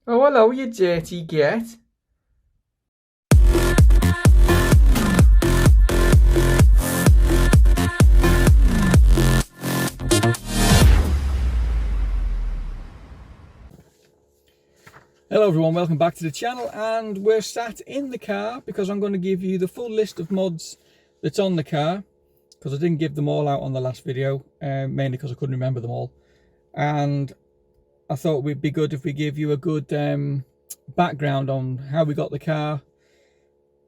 Oh, hello, you dirty git. Hello everyone, welcome back to the channel, and we're sat in the car because I'm going to give you the full list of mods that's on the car, because I didn't give them all out on the last video, mainly because I couldn't remember them all, and I thought it would be good if we give you a good background on how we got the car,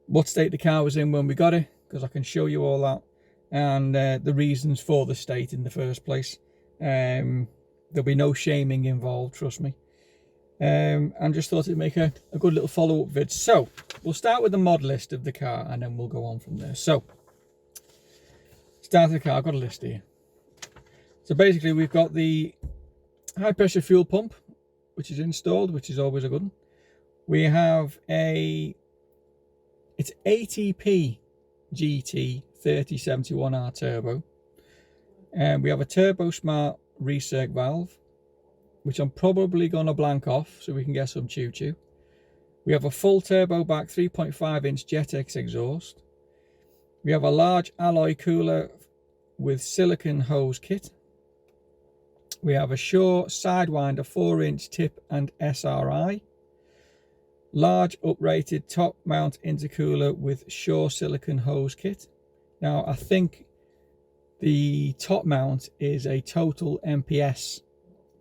what state the car was in when we got it, because I can show you all that, and the reasons for the state in the first place. There'll be no shaming involved, trust me. And just thought it'd make a good little follow-up vid. So we'll start with the mod list of the car and then we'll go on from there. So start the car. I've got a list here. So basically we've got the high pressure fuel pump, which is installed, which is always a good one. We have it's ATP GT 3071R turbo, and we have a turbo smart recirc valve, which I'm probably going to blank off so we can get some choo-choo. We have a full turbo back 3.5 inch Jetex exhaust. We have a large alloy cooler with silicon hose kit. We have a Shaw Sidewinder 4-inch tip and SRI. Large uprated top mount intercooler with Shaw silicon hose kit. Now I think the top mount is a total MPS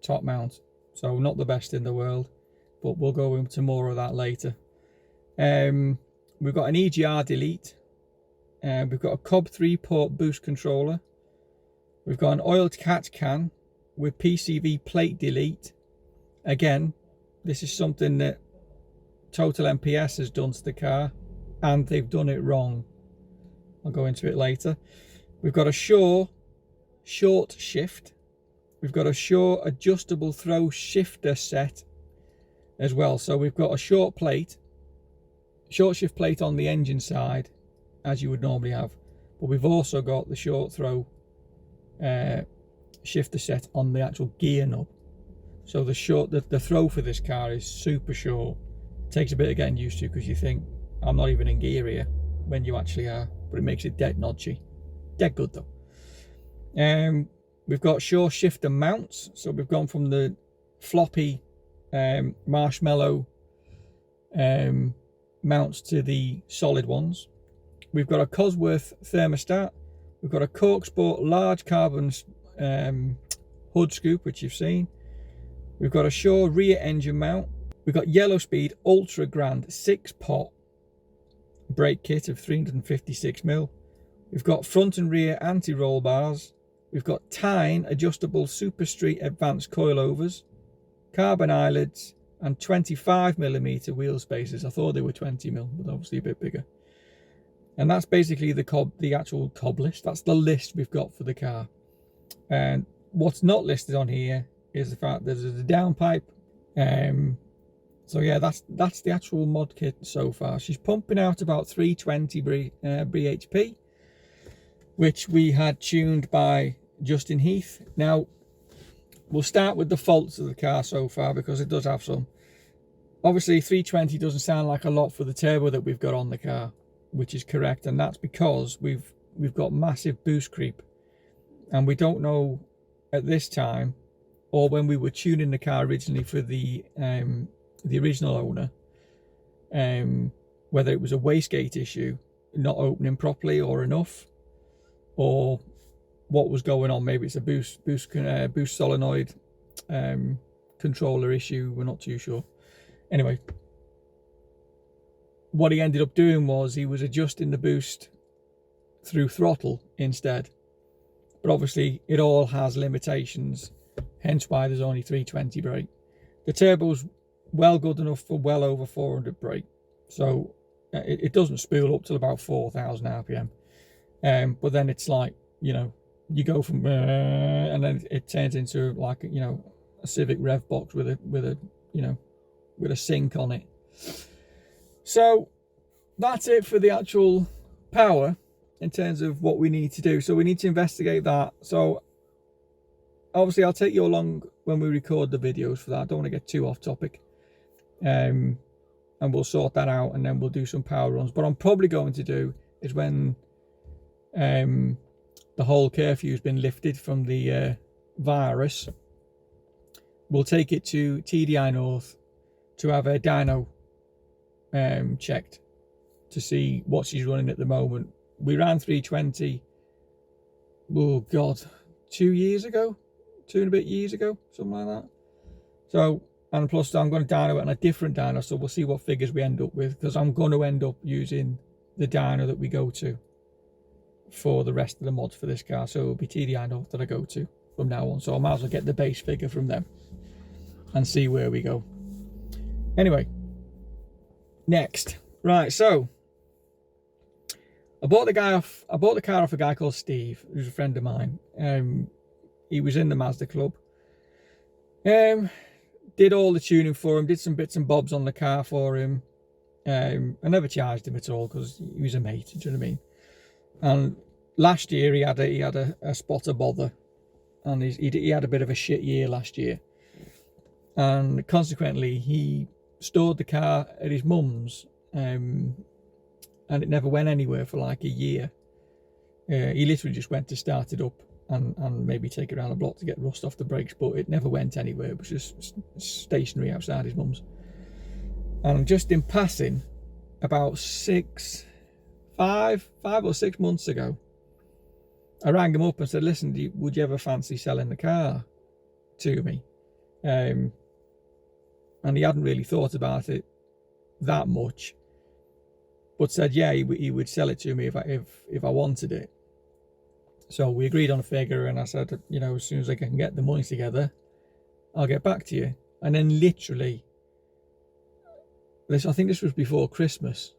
top mount, so not the best in the world, but we'll go into more of that later. We've got an EGR delete, we've got a Cobb 3-port boost controller, we've got an oiled catch can with PCV plate delete. Again, this is something that Total MPS has done to the car, and they've done it wrong. I'll go into it later. We've got a Shaw short shift. We've got a Shaw adjustable throw shifter set as well. So we've got a short shift plate on the engine side, as you would normally have, but we've also got the short throw shifter set on the actual gear knob. So the throw for this car is super short. It takes a bit of getting used to, because you think I'm not even in gear here when you actually are, but it makes it dead notchy. Dead good though. We've got Shaw shifter mounts, so we've gone from the floppy marshmallow mounts to the solid ones. We've got a Cosworth thermostat. We've got a Corksport large carbon hood scoop, which you've seen. We've got a Shaw rear engine mount. We've got Yellow Speed Ultra Grand 6-pot brake kit of 356mm. We've got front and rear anti-roll bars. We've got Tyne adjustable Super Street advanced coilovers, carbon eyelids, and 25mm wheel spacers. I thought they were 20mm, but obviously a bit bigger. And that's basically the actual Cobb list. That's the list we've got for the car. And what's not listed on here is the fact that there's a downpipe. So yeah, that's the actual mod kit so far. She's pumping out about 320 bhp, which we had tuned by Justin Heath. Now, we'll start with the faults of the car so far, because it does have some. Obviously, 320 doesn't sound like a lot for the turbo that we've got on the car, which is correct, and that's because we've got massive boost creep, and we don't know at this time, or when we were tuning the car originally for the original owner, whether it was a wastegate issue, not opening properly or enough, or what was going on. Maybe it's a boost solenoid controller issue. We're not too sure. Anyway, what he ended up doing was he was adjusting the boost through throttle instead, but obviously it all has limitations, hence why there's only 320 brake. The turbo's well good enough for well over 400 brake, so it doesn't spool up till about 4,000 rpm. But then it's like, you know, you go from and then it turns into like, you know, a Civic rev box with a sink on it. So that's it for the actual power in terms of what we need to do. So we need to investigate that. So obviously I'll take you along when we record the videos for that. I don't want to get too off topic. and we'll sort that out, and then we'll do some power runs. What I'm probably going to do is when the whole curfew's been lifted from the virus, we'll take it to TDI North to have a dyno checked to see what she's running at the moment. We ran 320, oh god, 2 years ago, 2 and a bit years ago, something like that. So, and plus I'm going to dyno it on a different dyno, so we'll see what figures we end up with, because I'm going to end up using the dyno that we go to for the rest of the mods for this car. So it'll be TDI North that I go to from now on, so I might as well get the base figure from them and see where we go. Anyway, next, right, so I bought the car off a guy called Steve, who's a friend of mine. He was in the Mazda club. Did all the tuning for him, did some bits and bobs on the car for him. I never charged him at all because he was a mate, do you know what I mean? And last year he had a spot of bother, and he had a bit of a shit year last year, and consequently he stored the car at his mum's, and it never went anywhere for like a year. He literally just went to start it up and maybe take it around the block to get rust off the brakes, but it never went anywhere. It was just stationary outside his mum's. And just in passing, about 5 or 6 months ago, I rang him up and said, listen, would you ever fancy selling the car to me? And he hadn't really thought about it that much, but said, yeah, he would sell it to me if I wanted it. So we agreed on a figure, and I said, you know, as soon as I can get the money together, I'll get back to you. And then literally, I think this was before Christmas,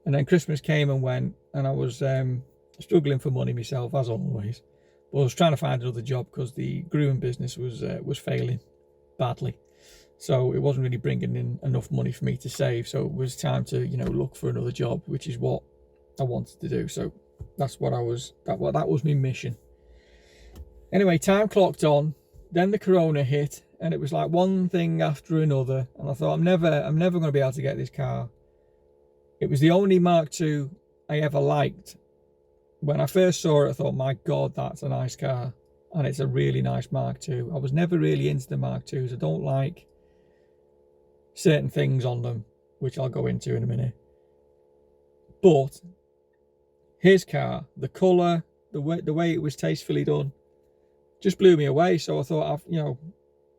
and then Christmas came and went, and I was struggling for money myself, as always. But I was trying to find another job because the grooming business was failing badly, so it wasn't really bringing in enough money for me to save. So it was time to, you know, look for another job, which is what I wanted to do. So that's what that was my mission. Anyway, time clocked on, then the corona hit, and it was like one thing after another, and I thought, I'm never going to be able to get this car. It was the only Mark II I ever liked. When I first saw it, I thought, my god, that's a nice car, and it's a really nice Mark II. I was never really into the Mark IIs. I don't like certain things on them, which I'll go into in a minute. But his car, the colour, the way it was tastefully done, just blew me away. So I thought, you know,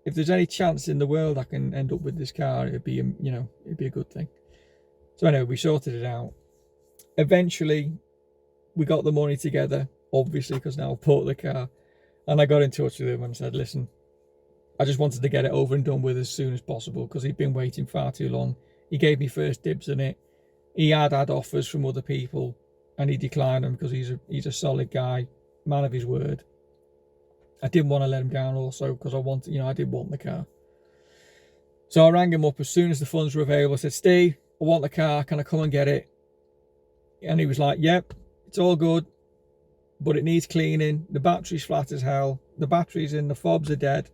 if there's any chance in the world I can end up with this car, it'd be a good thing. So anyway, we sorted it out. Eventually, we got the money together, obviously, because now I've bought the car, and I got in touch with him and said, listen, I just wanted to get it over and done with as soon as possible because he'd been waiting far too long. He gave me first dibs on it. He had offers from other people, and he declined them because he's a solid guy, man of his word. I didn't want to let him down also because I did want the car. So I rang him up as soon as the funds were available. I said, Steve, I want the car, can I come and get it? And he was like, yep, it's all good, but it needs cleaning. The battery's flat as hell. The battery's in, the fobs are dead.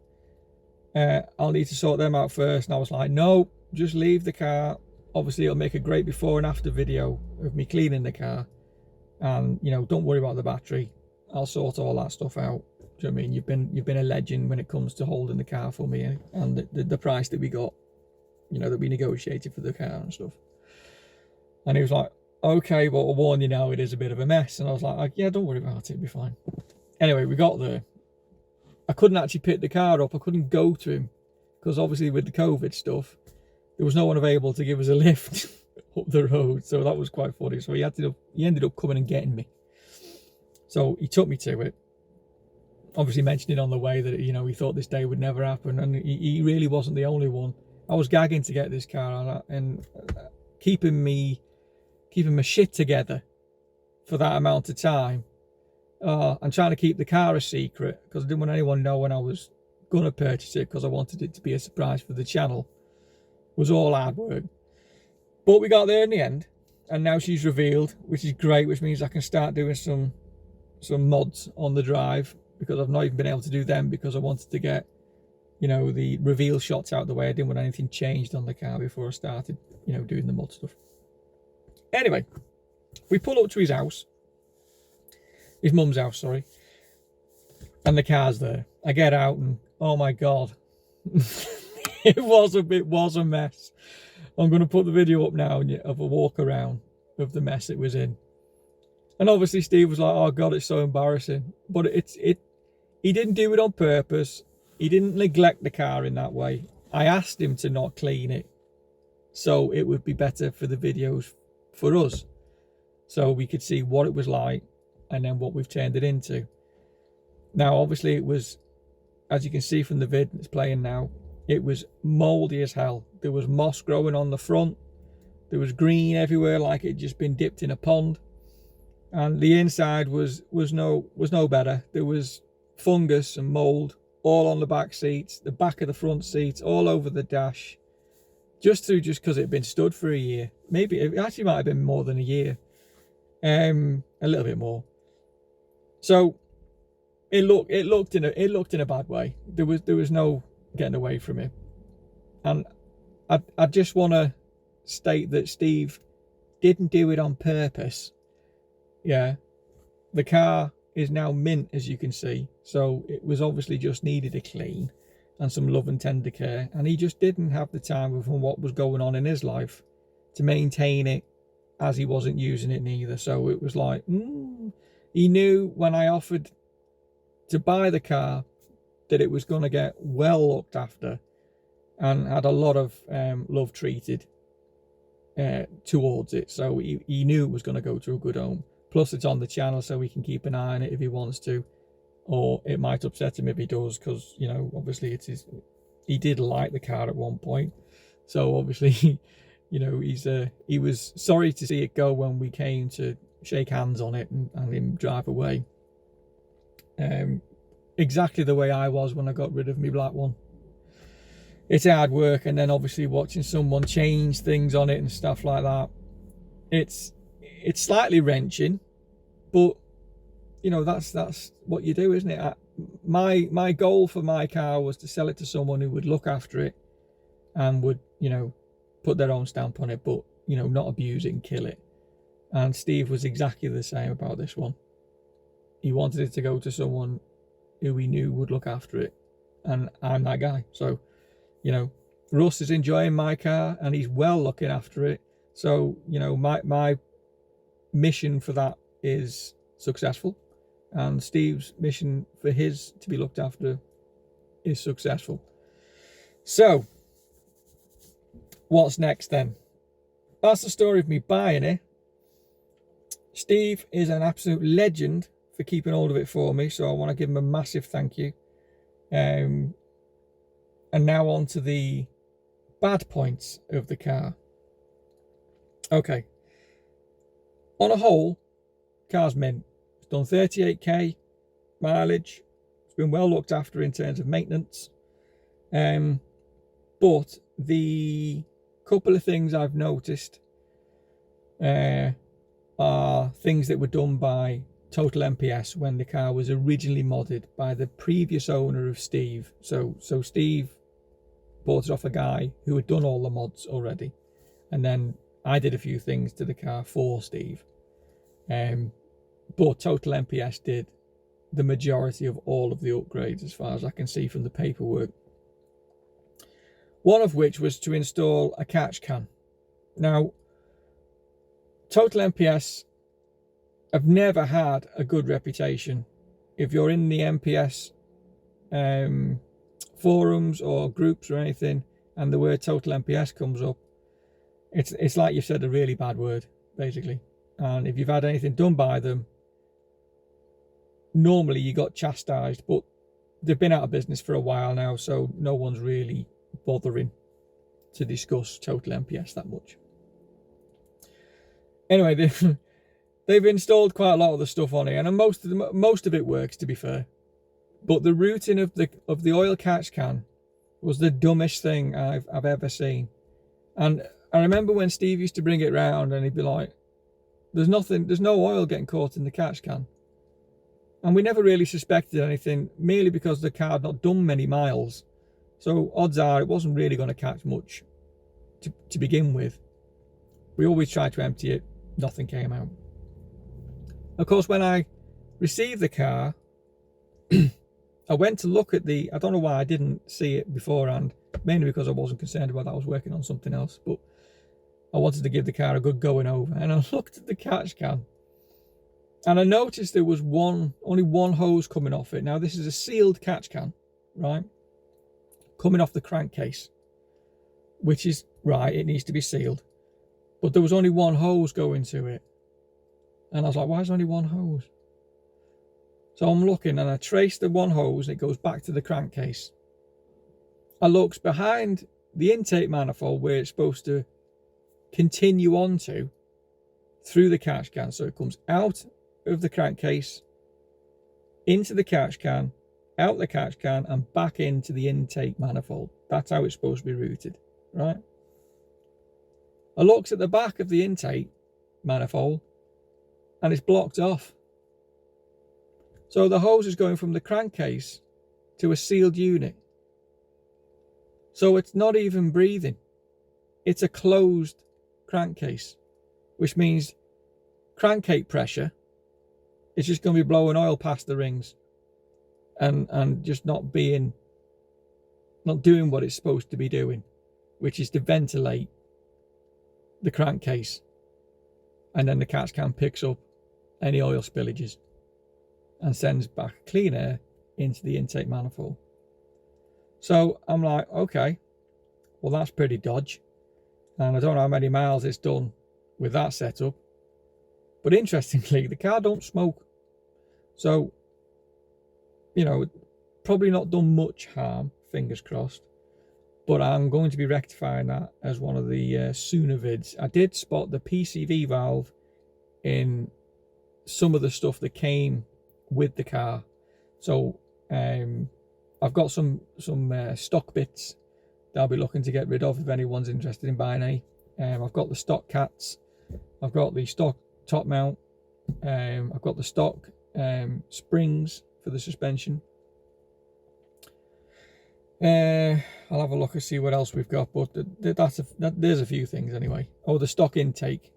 I'll need to sort them out first. And I was like, no, just leave the car. Obviously, it'll make a great before and after video of me cleaning the car. And, you know, don't worry about the battery. I'll sort all that stuff out. Do you know what I mean? You've been a legend when it comes to holding the car for me, and the price that we got, you know, that we negotiated for the car and stuff. And he was like, okay, well, I'll warn you now, it is a bit of a mess. And I was like, yeah, don't worry about it, it'll be fine. Anyway, we got there. I couldn't actually pick the car up. I couldn't go to him because obviously with the COVID stuff, there was no one available to give us a lift up the road. So that was quite funny. So he ended up coming and getting me. So he took me to it. Obviously mentioned it on the way that, you know, he thought this day would never happen, and he really wasn't the only one. I was gagging to get this car, and keeping my shit together for that amount of time, and trying to keep the car a secret because I didn't want anyone to know when I was going to purchase it because I wanted it to be a surprise for the channel, was all hard work. But we got there in the end, and now she's revealed, which is great, which means I can start doing some mods on the drive, because I've not even been able to do them because I wanted to get you know, the reveal shots out the way. I didn't want anything changed on the car before I started, you know, doing the mod stuff. Anyway, we pull up to his house, his mum's house, sorry, and the car's there. I get out and, oh my God, it was a mess. I'm going to put the video up now of a walk around of the mess it was in. And obviously Steve was like, oh God, it's so embarrassing. But he didn't do it on purpose. He didn't neglect the car in that way. I asked him to not clean it, so it would be better for the videos for us, so we could see what it was like and then what we've turned it into. Now obviously it was, as you can see from the vid that's playing now, it was mouldy as hell. There was moss growing on the front, there was green everywhere like it'd just been dipped in a pond, and the inside was no better. There was fungus and mold all on the back seats, the back of the front seats, all over the dash, just because it had been stood for a year. Maybe it actually might have been more than a year, a little bit more. So it looked in a bad way. There was no getting away from it. And I just want to state that Steve didn't do it on purpose. Yeah, the car is now mint, as you can see, so it was obviously just needed a clean and some love and tender care, and he just didn't have the time with what was going on in his life to maintain it, as he wasn't using it neither. So it was like, he knew when I offered to buy the car that it was going to get well looked after and had a lot of love treated towards it, so he knew it was going to go to a good home. Plus it's on the channel, so we can keep an eye on it if he wants to, or it might upset him if he does, because, you know, obviously he did like the car at one point, so obviously you know, he was sorry to see it go when we came to shake hands on it and him drive away, exactly the way I was when I got rid of my black one. It's hard work, and then obviously watching someone change things on it and stuff like that, it's slightly wrenching, but you know, that's what you do, isn't it? My goal for my car was to sell it to someone who would look after it and would, you know, put their own stamp on it, but, you know, not abuse it and kill it. And Steve was exactly the same about this one. He wanted it to go to someone who he knew would look after it, and I'm that guy. So, you know, Russ is enjoying my car and he's well looking after it, so, you know, my mission for that is successful, and Steve's mission for his to be looked after is successful. So what's next then? That's the story of me buying it. Steve is an absolute legend for keeping hold of it for me, so I want to give him a massive thank you. And now on to the bad points of the car. Okay, on a whole, car's mint. It's done 38k mileage. It's been well looked after in terms of maintenance. But the couple of things I've noticed are things that were done by Total MPS when the car was originally modded by the previous owner of Steve. So Steve bought it off a guy who had done all the mods already, and then I did a few things to the car for Steve. But Total MPS did the majority of all of the upgrades, as far as I can see from the paperwork. One of which was to install a catch can. Now, Total MPS have never had a good reputation. If you're in the MPS forums or groups or anything, and the word Total MPS comes up, it's like you've said a really bad word, basically. And if you've had anything done by them, normally you got chastised, but they've been out of business for a while now, so no one's really bothering to discuss Total MPS that much. Anyway, they've installed quite a lot of the stuff on it, and most of it works, to be fair. But the routing of the oil catch can was the dumbest thing I've ever seen. And I remember when Steve used to bring it round, and he'd be like, "There's no oil getting caught in the catch can." And we never really suspected anything, merely because the car had not done many miles. So odds are it wasn't really going to catch much to begin with. We always tried to empty it, nothing came out. Of course, when I received the car, I went to look at I don't know why I didn't see it beforehand, mainly because I wasn't concerned about that. I was working on something else, but I wanted to give the car a good going over. And I looked at the catch can, and I noticed there was only one hose coming off it. Now, this is a sealed catch can, right? Coming off the crankcase, which is right, it needs to be sealed. But there was only one hose going to it. And I was like, why is there only one hose? So I'm looking, and I trace the one hose, and it goes back to the crankcase. I looks behind the intake manifold where it's supposed to continue on to through the catch can. So it comes out of the crankcase, into the catch can, out the catch can, and back into the intake manifold. That's how it's supposed to be routed, right? I looks at the back of the intake manifold, and it's blocked off. So the hose is going from the crankcase to a sealed unit. So it's not even breathing. It's a closed crankcase, which means crankcase pressure is just going to be blowing oil past the rings and just not doing what it's supposed to be doing, which is to ventilate the crankcase. And then the catch can picks up any oil spillages and sends back clean air into the intake manifold. So I'm like, okay, well, that's pretty dodge. And I don't know how many miles it's done with that setup. But interestingly, the car don't smoke. So, you know, probably not done much harm, fingers crossed. But I'm going to be rectifying that as one of the sooner vids. I did spot the PCV valve in some of the stuff that came with the car. So I've got some stock bits that I'll be looking to get rid of if anyone's interested in buying any. I've got the stock cats, I've got the stock top mount, I've got the stock springs for the suspension. I'll have a look and see what else we've got, but there's a few things anyway. Oh, the stock intake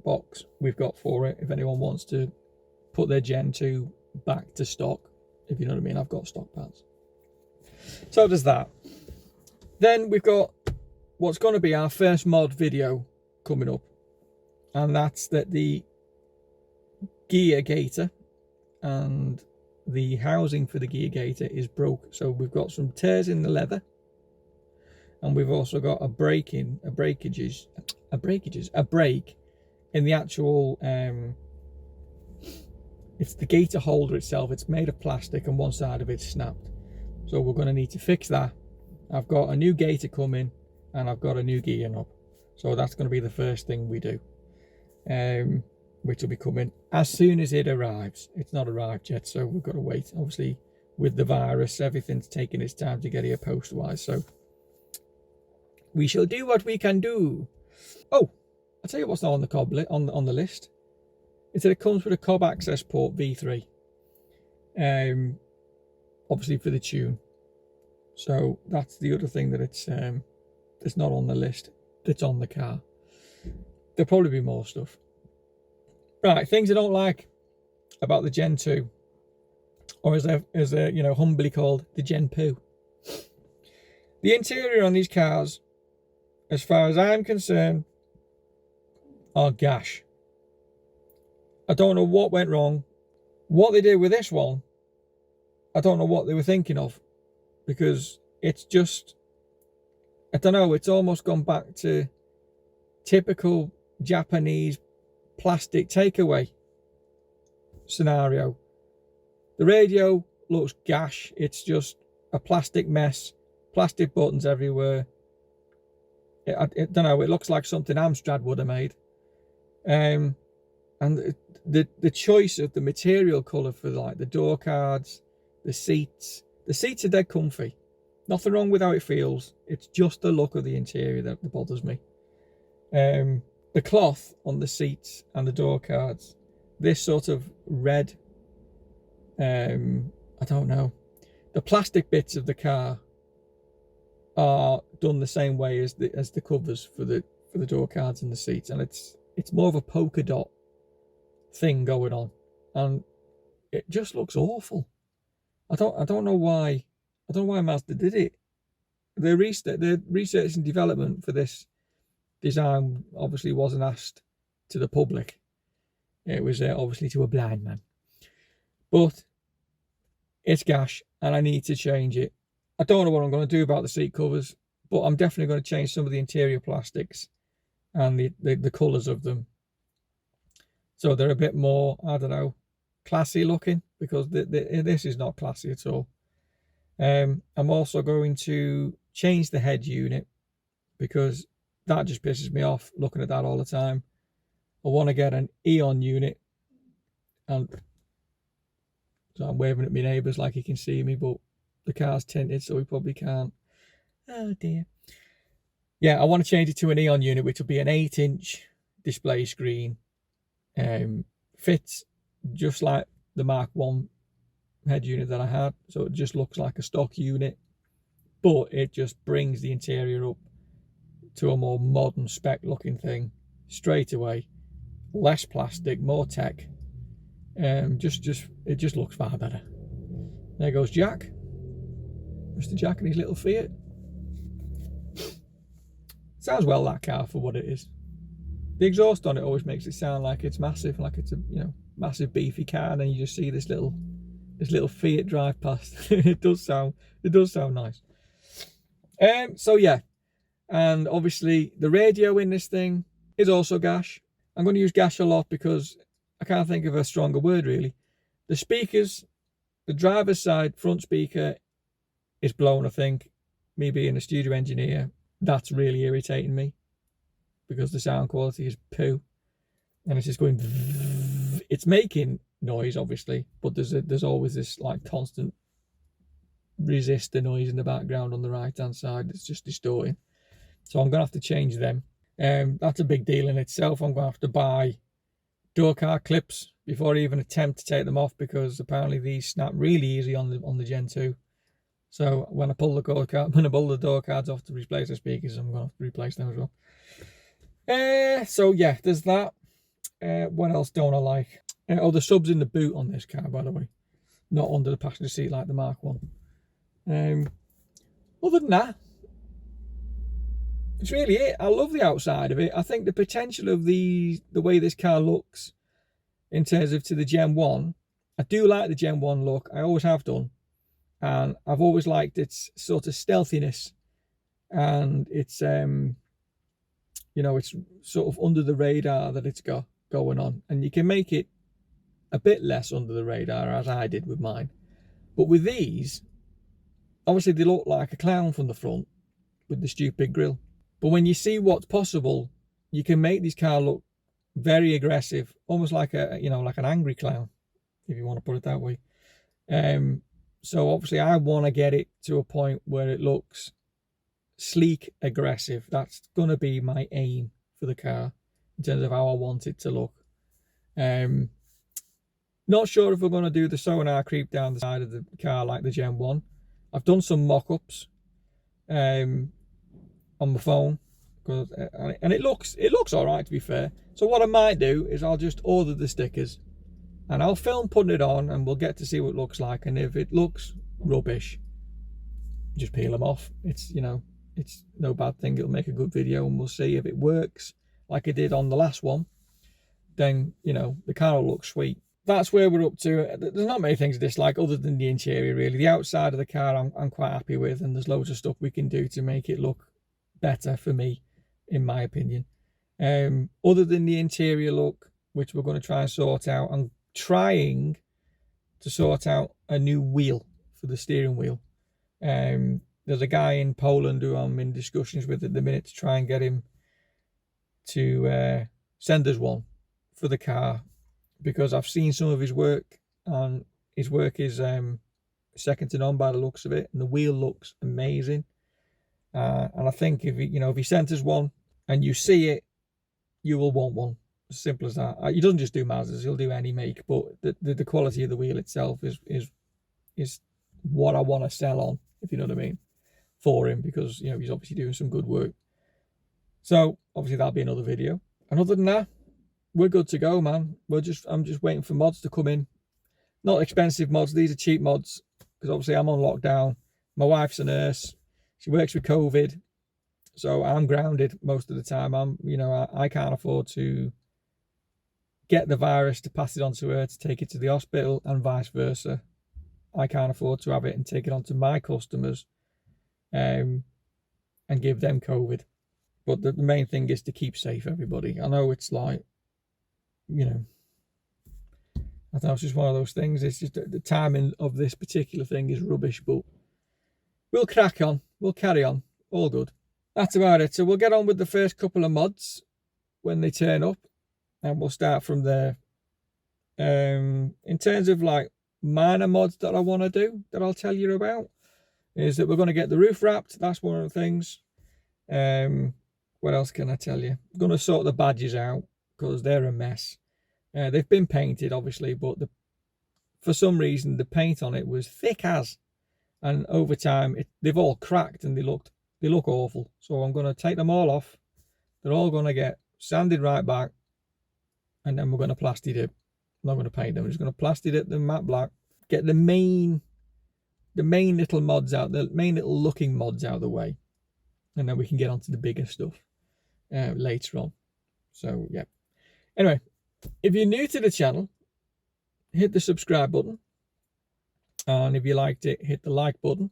box we've got for it, if anyone wants to put their Gen 2 back to stock, if you know what I mean. I've got stock parts. So there's that. Then we've got what's going to be our first mod video coming up, and that's that the gear gator and the housing for the gear gator is broke. So we've got some tears in the leather, and we've also got a break in the actual it's the gator holder itself. It's made of plastic and one side of it's snapped, so we're going to need to fix that. I've got a new gator coming, and I've got a new gear knob, so that's going to be the first thing we do, which will be coming as soon as it arrives. It's not arrived yet, so we've got to wait. Obviously, with the virus, everything's taking its time to get here post-wise, so we shall do what we can do. Oh, I'll tell you what's not on the on the list. It said it comes with a cob access port V3, obviously for the tune. So that's the other thing that it's not on the list. That's on the car. There'll probably be more stuff. Right, things I don't like about the Gen 2, or as they're you know, humbly called, the Gen Poo. The interior on these cars, as far as I'm concerned, are gash. I don't know what went wrong. What they did with this one, I don't know what they were thinking of, because it's just, I don't know, it's almost gone back to typical Japanese plastic takeaway scenario. The radio looks gash. It's just a plastic mess, plastic buttons everywhere. I don't know, it looks like something Amstrad would have made. And the choice of the material colour for like the door cards, the seats are dead comfy. Nothing wrong with how it feels. It's just the look of the interior that bothers me. The cloth on the seats and the door cards, this sort of red, I don't know, the plastic bits of the car are done the same way as the covers for the door cards and the seats, and it's more of a polka dot thing going on, and it just looks awful. I don't know why. I don't know why Mazda did it. The research and development for this design obviously wasn't asked to the public. It was obviously to a blind man. But it's gash, and I need to change it. I don't know what I'm going to do about the seat covers, but I'm definitely going to change some of the interior plastics and the colours of them, so they're a bit more, I don't know, classy looking, because this is not classy at all. I'm also going to change the head unit, because that just pisses me off looking at that all the time. I want to get an Eon unit, and so I'm waving at my neighbours like he can see me, but the car's tinted, so he probably can't. Oh dear. Yeah, I want to change it to an Eon unit, which will be an 8-inch display screen. Fits just like the Mark 1 head unit that I had, so it just looks like a stock unit, but it just brings the interior up to a more modern spec looking thing straight away. Less plastic, more tech. It just looks far better. There goes Jack, Mr. Jack and his little Fiat. Sounds well, that car, for what it is. The exhaust on it always makes it sound like it's massive, like it's a massive beefy car, and then you just see this little Fiat drive past. It does sound nice. So yeah, and obviously the radio in this thing is also gash. I'm going to use gash a lot because I can't think of a stronger word really. The speakers, the driver's side front speaker is blown. I think, me being a studio engineer, that's really irritating me, because the sound quality is poo, and it's just going. It's making noise, obviously, but there's always this like constant resistor noise in the background on the right hand side. It's just distorting. So I'm gonna have to change them. That's a big deal in itself. I'm gonna have to buy door card clips before I even attempt to take them off, because apparently these snap really easy on the Gen 2. So when I pull the door cards off to replace the speakers, I'm gonna have to replace them as well. So yeah, there's that. What else don't I like? The subs in the boot on this car, by the way, not under the passenger seat like the Mark 1. Other than that, it's really it. I love the outside of it. I think the potential of the way this car looks in terms of to the Gen 1, I do like the Gen 1 look. I always have done. And I've always liked its sort of stealthiness, and it's it's sort of under the radar that it's got going on, and you can make it a bit less under the radar, as I did with mine. But with these, obviously they look like a clown from the front with the stupid grille. But when you see what's possible, you can make these cars look very aggressive, almost like like an angry clown, if you want to put it that way. So obviously I want to get it to a point where it looks sleek, aggressive. That's going to be my aim for the car in terms of how I want it to look. Not sure if we're going to do the sonar creep down the side of the car like the Gen 1. I've done some mock-ups on my phone, and it looks all right, to be fair. So what I might do is I'll just order the stickers, and I'll film putting it on, and we'll get to see what it looks like. And if it looks rubbish, just peel them off. It's it's no bad thing. It'll make a good video, and we'll see if it works like it did on the last one. Then the car will look sweet. That's where we're up to. There's not many things to dislike other than the interior, really. The outside of the car I'm quite happy with, and there's loads of stuff we can do to make it look better for me, in my opinion. Other than the interior look, which we're going to try and sort out, I'm trying to sort out a new wheel for the steering wheel. There's a guy in Poland who I'm in discussions with at the minute to try and get him to send us one for the car, because I've seen some of his work, and his work is second to none by the looks of it, and the wheel looks amazing. And I think if he sent us one and you see it, you will want one. As simple as that. He doesn't just do Mazdas; he'll do any make. But the quality of the wheel itself is what I want to sell on, if you know what I mean. for him, because you know he's obviously doing some good work. So obviously that'll be another video. And other than that, we're good to go, man. I'm just waiting for mods to come in. Not expensive mods, these are cheap mods, because obviously I'm on lockdown. My wife's a nurse, she works with COVID, so I'm grounded most of the time. I can't afford to get the virus to pass it on to her to take it to the hospital, and vice versa. I can't afford to have it and take it on to my customers and give them COVID. But the main thing is to keep safe, everybody. I know it's like, you know, I thought it's just one of those things. It's just the timing of this particular thing is rubbish, but we'll crack on. We'll carry on. All good. That's about it. So we'll get on with the first couple of mods when they turn up, and we'll start from there. In terms of like minor mods that I want to do, that I'll tell you about, is that we're going to get the roof wrapped. That's one of the things. What else can I tell you? I'm going to sort the badges out, because they're a mess. They've been painted, obviously, but for some reason the paint on it was thick as, and over time they've all cracked and they look awful. So I'm going to take them all off. They're all going to get sanded right back, and then we're going to plaster dip. I'm not going to paint them. I'm just going to plaster dip them matte black. Get the main little mods out, the main little looking mods out of the way, and then we can get onto the bigger stuff later on. So yeah. Anyway, if you're new to the channel, hit the subscribe button, and if you liked it, hit the like button.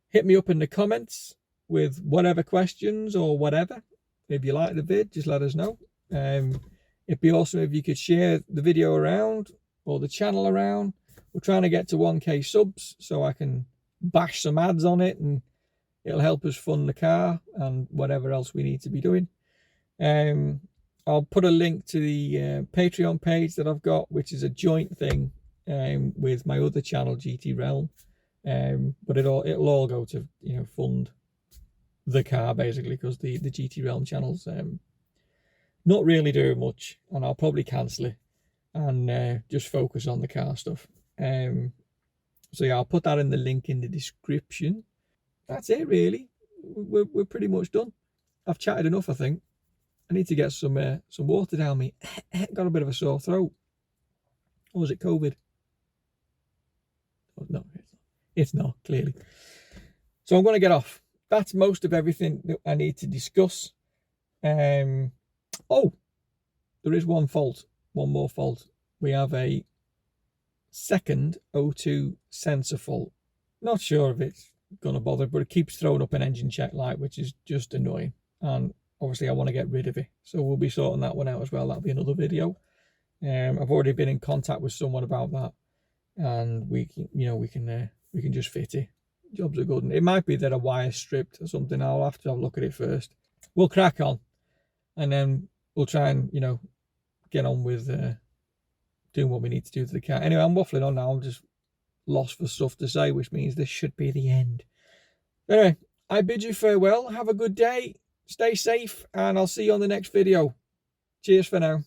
Hit me up in the comments with whatever questions or whatever. If you like the vid, just let us know. It'd be awesome if you could share the video around, or the channel around. We're trying to get to 1K subs so I can bash some ads on it, and it'll help us fund the car and whatever else we need to be doing. I'll put a link to the Patreon page that I've got, which is a joint thing with my other channel, GT Realm. But it'll all go to, you know, fund the car basically, because the GT Realm channel's not really doing much, and I'll probably cancel it and just focus on the car stuff. So yeah, I'll put that in the link in the description. That's it really. We're pretty much done. I've chatted enough, I think. I need to get some water down me. Got a bit of a sore throat. Or was it COVID? Oh, no, it's not, clearly. So I'm going to get off. That's most of everything that I need to discuss. Oh, there is one more fault. We have a second O2 sensor fault. Not sure if it's going to bother, but it keeps throwing up an engine check light, which is just annoying. And obviously I want to get rid of it, so we'll be sorting that one out as well. That'll be another video. I've already been in contact with someone about that, and we can just fit it. Jobs are good. And it might be that a wire stripped or something. I'll have to have a look at it first. We'll crack on, and then we'll try and, you know, get on with doing what we need to do to the car. Anyway, I'm waffling on now. I'm just lost for stuff to say, which means this should be the end. Anyway, I bid you farewell. Have a good day. Stay safe, and I'll see you on the next video. Cheers for now.